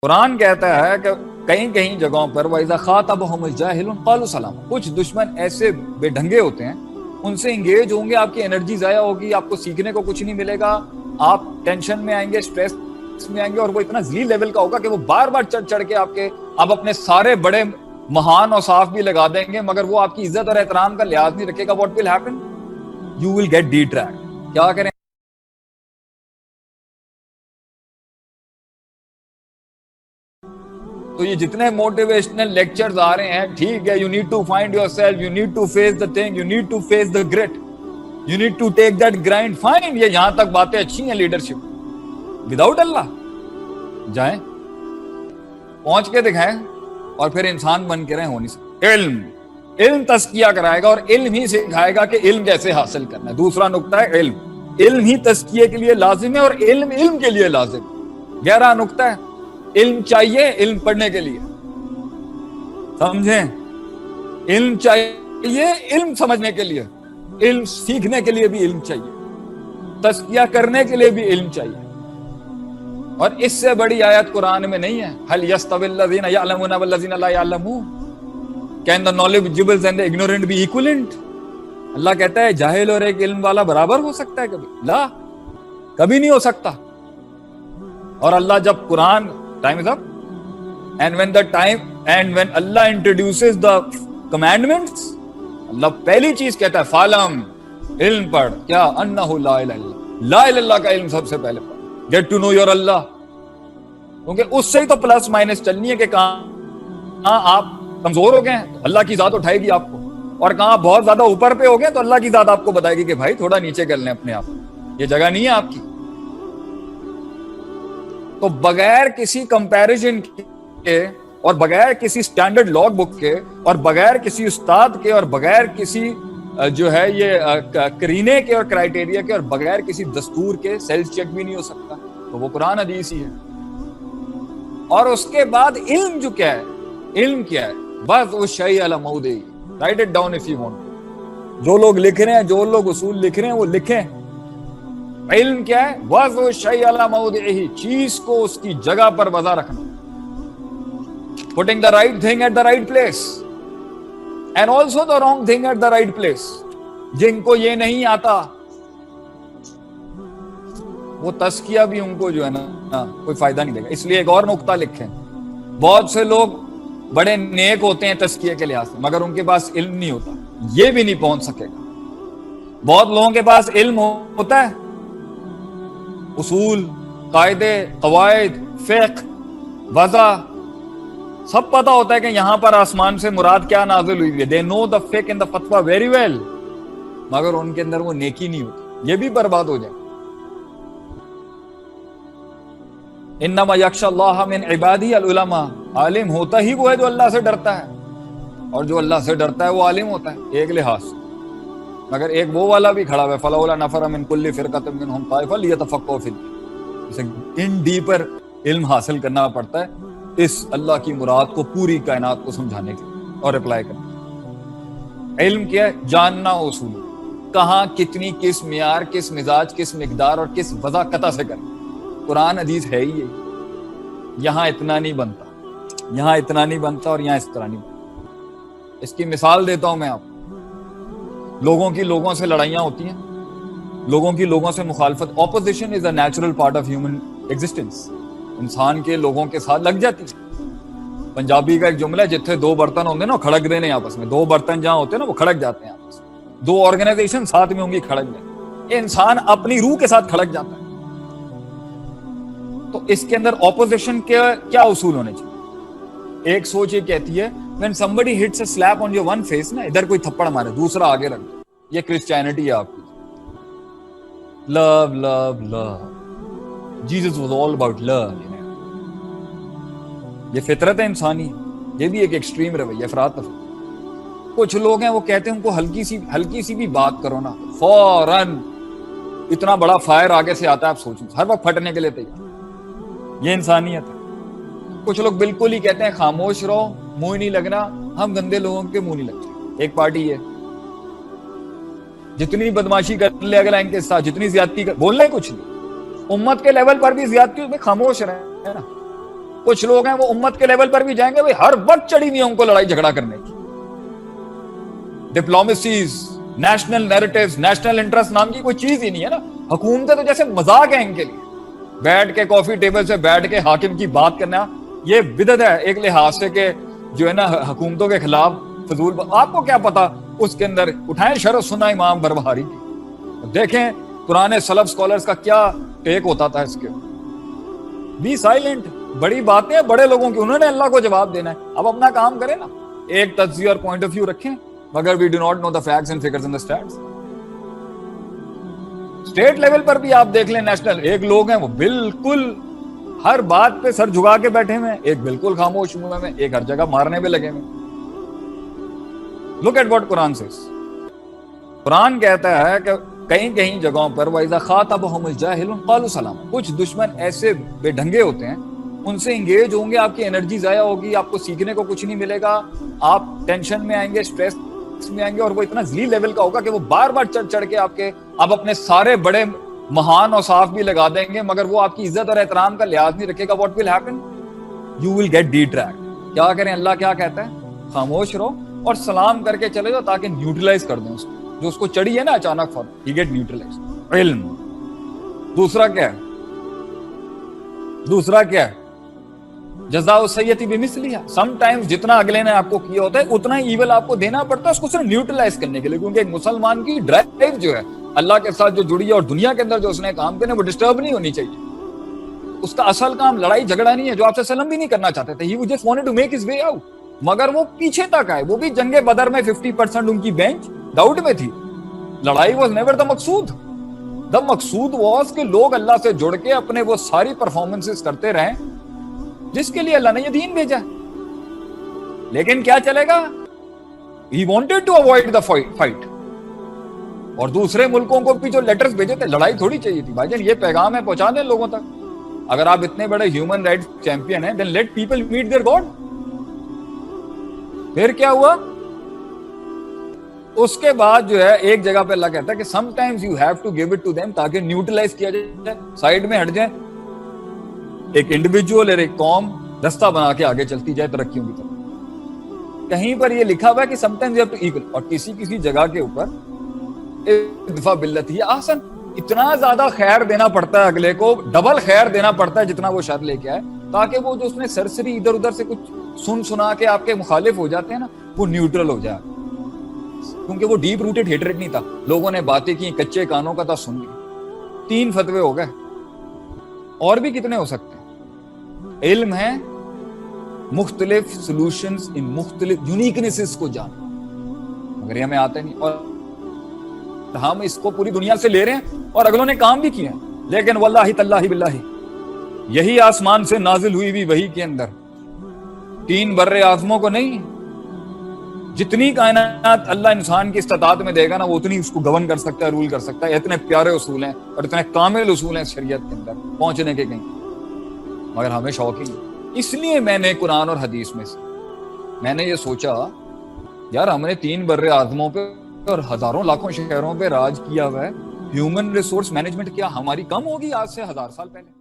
قرآن کہتا ہے کہ کہیں کہیں جگہوں پر وَإِذَا خَاطَبَهُمُ الْجَاهِلُونَ قَالُوا سَلَامًا، کچھ دشمن ایسے بے ڈھنگے ہوتے ہیں، ان سے انگیج ہوں گے، آپ کی انرجی ضائع ہوگی، آپ کو سیکھنے کو کچھ نہیں ملے گا، آپ ٹینشن میں آئیں گے، سٹریس میں آئیں گے، اور وہ اتنا ذلیل لیول کا ہوگا کہ وہ بار بار چڑھ چڑھ کے آپ اپنے سارے بڑے مہان اور صاف بھی لگا دیں گے، مگر وہ آپ کی عزت اور احترام کا لحاظ نہیں رکھے گا. What will happen? You will get the track. کیا کریں؟ تو یہ جتنے موٹیویشنل لیکچرز آ رہے ہیں، ٹھیک ہے، یو نیڈ ٹو فائنڈ یور سیلف، you need to face the thing, you need to face the grit, you need to take that grind, fine. یہ یہاں تک باتیں اچھی ہیں لیڈرشپ. وداؤٹ اللہ جائیں، پہنچ کے دکھائیں، اور پھر انسان بن کے رہیں. ہو نہیں سکتا. علم تزکیہ کرائے گا، اور علم ہی سکھائے گا کہ علم کیسے حاصل کرنا ہے. دوسرا نقطہ ہے علم ہی تزکیے کے لیے لازم ہے، اور علم کے لیے لازم ہے. 11 نقطہ ہے، علم چاہیے علم پڑھنے کے لیے، سمجھیں؟ علم چاہیے علم سمجھنے کے لیے، علم سیکھنے کے لیے بھی علم چاہیے، تزکیہ کرنے کے لیے بھی علم چاہیے. اور اس سے بڑی آیت قرآن میں نہیں ہے. هل يستوي الذين يعلمون والذين لا يعلمون؟ Can the knowledgeable and the ignorant be equivalent؟ اللہ کہتا ہے جاہل اور ایک علم والا برابر ہو سکتا ہے کبھی؟ لا، کبھی نہیں ہو سکتا. اور اللہ جب قرآن time is up and when Allah introduces the commandments، اللہ پہلی چیز کہتا ہے فالم، علم پڑھ. کیا؟ انہ لا الہ الا اللہ، لا الہ الا اللہ کا علم سب سے پہلے پڑھ. گیٹ ٹو نو یور اللہ، کیونکہ اس سے ہی تو پلس مائنس چلنی ہے کہ کہاں آپ کمزور ہو گئے ہیں تو اللہ کی ذات اٹھائے گی آپ کو، اور کہاں بہت زیادہ اوپر پہ ہو گئے تو اللہ کی ذات آپ کو بتائے گی کہ بھائی تھوڑا نیچے کر لیں اپنے آپ، یہ جگہ نہیں ہے آپ کی. تو بغیر کسی کمپیریزن کے، اور بغیر کسی سٹینڈرڈ لاگ بک کے، اور بغیر کسی استاد کے، اور بغیر کسی جو ہے یہ کرینے کے اور کرائٹیریا کے، اور بغیر کسی دستور کے سیلف چیک بھی نہیں ہو سکتا. تو وہ قرآن حدیث ہی ہے. اور اس کے بعد علم جو کیا ہے، علم کیا ہے؟ بس وہ شیء علی موضعہ، write it down if you want. جو لوگ لکھ رہے ہیں، جو لوگ اصول لکھ رہے ہیں وہ لکھیں. علم کیا ہے؟ بس وہ شیء علی موضعہ، چیز کو اس کی جگہ پر وضع رکھنا. putting the right thing at the right place and also the wrong thing at the right place. جن کو یہ نہیں آتا وہ تزکیہ بھی ان کو جو ہے نا کوئی فائدہ نہیں دے گا. اس لیے ایک اور نقطہ لکھیں، بہت سے لوگ بڑے نیک ہوتے ہیں تزکیہ کے لحاظ سے، مگر ان کے پاس علم نہیں ہوتا، یہ بھی نہیں پہنچ سکے گا. بہت لوگوں کے پاس علم ہوتا ہے، اصول، قاعدے، قواعد، فقہ، وضع سب پتا ہوتا ہے کہ یہاں پر آسمان سے مراد کیا نازل ہوئی ہے. they know the fiqh and the fatwa very well، مگر ان کے اندر وہ نیکی نہیں ہوتی، یہ بھی برباد ہو جائے. انما یخشی اللہ من عبادہ العلماء، عالم ہوتا ہی وہ ہے جو اللہ سے ڈرتا ہے، اور جو اللہ سے ڈرتا ہے وہ عالم ہوتا ہے ایک لحاظ سے. مگر ایک وہ والا بھی کھڑا ہے فلولا نفر من کل فرقۃ منهم طائفہ لیتفقہوا فی الدین. اسے ان ڈیپر علم حاصل کرنا پڑتا ہے اس اللہ کی مراد کو پوری کائنات کو سمجھانے کے اور اپلائی کرنے. علم کیا ہے؟ جاننا اصول، کہاں کتنی، کس معیار، کس مزاج، کس مقدار اور کس وضع قطع سے کرنا. قرآن حدیث ہے ہی یہی. یہاں اتنا نہیں بنتا، یہاں اتنا نہیں بنتا، اور یہاں اس طرح نہیں بنتا. اس کی مثال دیتا ہوں میں آپ. لوگوں کی لوگوں سے لڑائیاں ہوتی ہیں، لوگوں کی لوگوں سے مخالفت. Opposition is a natural part of human existence. انسان کے لوگوں کے ساتھ لگ جاتی ہے. پنجابی کا ایک جملہ ہے، جتنے دو برتن ہوتے ہیں نا کھڑک دینے آپس میں. دو برتن جہاں ہوتے ہیں نا وہ کھڑک جاتے ہیں آپس میں. دو آرگنائزیشن ساتھ میں ہوں گی کھڑک جاتے. انسان اپنی روح کے ساتھ کھڑک جاتا ہے. تو اس کے اندر اپوزیشن کے کیا اصول ہونے چاہیے؟ ایک سوچ یہ کہتی ہے when somebody hits a slap on your one face نا، ادھر کوئی تھپڑ مارے دوسرا آگے رکھ دو. یہ کرسچینٹی ہے آپ کی. love love love. Jesus was all about love. یہ فطرت ہے انسانی. یہ بھی ایک ایکسٹریم رویہ، افراط تفریط. کچھ لوگ ہیں وہ کہتے ہیں ان کو ہلکی سی بھی بات کرو نا فوراً اتنا بڑا فائر آگے سے آتا ہے، آپ سوچیں ہر وقت پھٹنے کے لیے تیار. یہ انسانیت ہے. کچھ لوگ بالکل ہی کہتے ہیں خاموش رہو، منہ نہیں لگنا، ہم گندے لوگوں کے منہ نہیں لگتے. ایک پارٹی ہے جتنی بدماشی کر لے اگلا ان کے ساتھ، جتنی زیادتی کر، بولنے کچھ نہیں. امت کے لیول پر بھی زیادتی میں خاموش رہے نا. کچھ لوگ ہیں وہ امت کے لیول پر بھی جائیں گے, ہر وقت چڑھی ہوئی ان کو لڑائی جھگڑا کرنے کی. ڈپلومیسیز, نیشنل نیریٹیوز, نیشنل انٹرسٹ نام کی کوئی چیز ہی نہیں ہے نا. حکومتیں تو جیسے مذاق ہے ان کے لیے, بیٹھ کے کافی ٹیبل سے بیٹھ کے حاکم کی بات کرنا, یہ بدعت ہے ایک لحاظ سے کہ جو ہے نا حکومتوں کے خلاف فضول. آپ کو کیا پتا اس کے اندر اٹھائیں شرح سنا امام بربہاری کی, دیکھیں پرانے سلف سکولرز کا کیا ٹیک ہوتا تھا اس کے. بی سائلنٹ, بڑی باتیں ہیں بڑے لوگوں کی, انہوں نے اللہ کو جواب دینا ہے. اب اپنا کام کریں نا, ایک تجزیہ اور پوائنٹ آف ویو رکھیں, مگر we do not know the facts and figures and the states. State level پر بھی آپ دیکھ لیں, نیشنل ایک لوگ ہیں وہ بالکل ہر بات پہ سر جھگا کے بیٹھے ہوئے ہیں, ایک بالکل خاموش ہوئے ہیں, ایک ہر جگہ مارنے پہ لگے ہوئے. Look at what Quran says. قرآن کہتا ہے کہ کہیں کہیں جگہوں پر وَإِذَا خَاطَبَهُمُ الْجَاهِلُونَ قَالُوا سَلَامًا. کچھ دشمن ایسے بے ڈھنگے ہوتے ہیں, ان سے انگیج ہوں گے, آپ کی انرجی ضائع ہوگی, آپ کو سیکھنے کو کچھ نہیں ملے گا, آپ ٹینشن میں آئیں گے, اسٹریس میں آئیں گے, اور وہ اتنا ذلیل لیول کا ہوگا کہ وہ بار بار چڑھ چڑھ کے آپ اپنے سارے بڑے مہان اور صاف بھی لگا دیں گے, مگر وہ آپ کی عزت اور احترام کا لحاظ نہیں رکھے گا. What will happen, you will get the track. کیا کریں, اللہ کیا کہتا ہے, خاموش رہو اور سلام کر کے چلے جاؤ تاکہ نیوٹرلائز کر دیں اس کو, جو اس کو چڑھی ہے نا اچانک فوراً, ہی گیٹ نیوٹرلائز. علم. دوسرا کیا ہے, جزاء السیئۃ بمثلھا. سم ٹائمز جتنا اگلے نے آپ کو کیا ہوتا ہے اتنا ہی ایول آپ کو دینا پڑتا ہے, اس کو صرف نیوٹرلائز کرنے کے لیے, کیونکہ ایک مسلمان کی ڈرائیو جو ہے اللہ کے ساتھ جو جڑی ہے اور دنیا کے اندر جو اس نے کام کرنے وہ ڈسٹرب نہیں ہونی چاہیے. اس کا اصل کام لڑائی جھگڑا نہیں ہے, جو آپ سے سلم بھی نہیں کرنا چاہتے تھے. He just wanted to make his way out. مگر وہ پیچھے تک آئے, وہ بھی جنگ بدر میں 50% ان کی بینچ ڈاؤٹ میں تھی. لڑائی was never the Maqsood. The Maqsood was کہ لوگ اللہ سے جڑ کے اپنے وہ ساری پرفارمنسز کرتے رہیں جس کے لیے اللہ نے یہ دین بھیجا. لیکن کیا چلے گا, He wanted to avoid the fight. اور دوسرے ملکوں کو بھی جو لیٹرز بھیجے تھے, لڑائی تھوڑی چاہیے تھی. بھائی جان یہ پیغام ہے, پہنچا دیں لوگوں تک. اگر آپ اتنے بڑے ہیومن رائٹس چیمپئن ہیں, then let people meet their God. پھر کیا ہوا, اس کے بعد جو ہے ایک جگہ پہ اللہ کہتا ہے کہ sometimes you have to give it to them تاکہ نیوٹرلائز کیا جائے, سائیڈ میں ہٹ جائیں, ایک انڈیویجول اور ایک قوم رستہ بنا کے آگے چلتی جائے ترقیوں کی طرف. کہیں پر یہ لکھا ہوا ہے کہ sometimes you have to equal, اور کسی جگہ کے اوپر ادفع باللتی احسن, اتنا زیادہ خیر دینا پڑتا ہے اگلے کو, ڈبل خیر دینا پڑتا ہے جتنا وہ شر لے کے آئے, تاکہ وہ جو اس نے سرسری ادھر ادھر سے کچھ سنا کے آپ کے مخالف ہو جاتے ہیں نا, وہ نیوٹرل ہو جائے. کیونکہ وہ ڈیپ روٹڈ ہیٹریٹ نہیں تھا, لوگوں نے باتیں کی, کچے کانوں کا تھا, سن لی, 3 فتوے ہو گئے, اور بھی کتنے ہو سکتے ہیں. علم ہے مختلف سولوشنز ان مختلف یونیکنیسز کو جاننا, مگر یہ ہمیں آتا نہیں, اور ہم اس کو پوری دنیا سے لے رہے ہیں, اور اگلوں نے کام بھی کیا, لیکن واللہ تاللہ باللہ یہی آسمان سے نازل ہوئی بھی وحی کے اندر 3 بر اعظموں کو نہیں, جتنی کائنات اللہ انسان کی استطاعت میں دے گا نا, وہ اتنی اس کو گورن کر سکتا ہے, رول کر سکتا ہے. اتنے پیارے اصول ہیں اور اتنے کامل اصول ہیں شریعت کے اندر پہنچنے کے کہیں, مگر ہمیں شوق ہی نہیں. اس لیے میں نے قرآن اور حدیث میں سے میں نے یہ سوچا, یار ہم نے 3 بر اعظموں پہ اور ہزاروں لاکھوں شہروں پہ راج کیا ہوا ہے, ہیومن ریسورس مینجمنٹ کیا ہماری کم ہوگی آج سے 1000 سال پہلے؟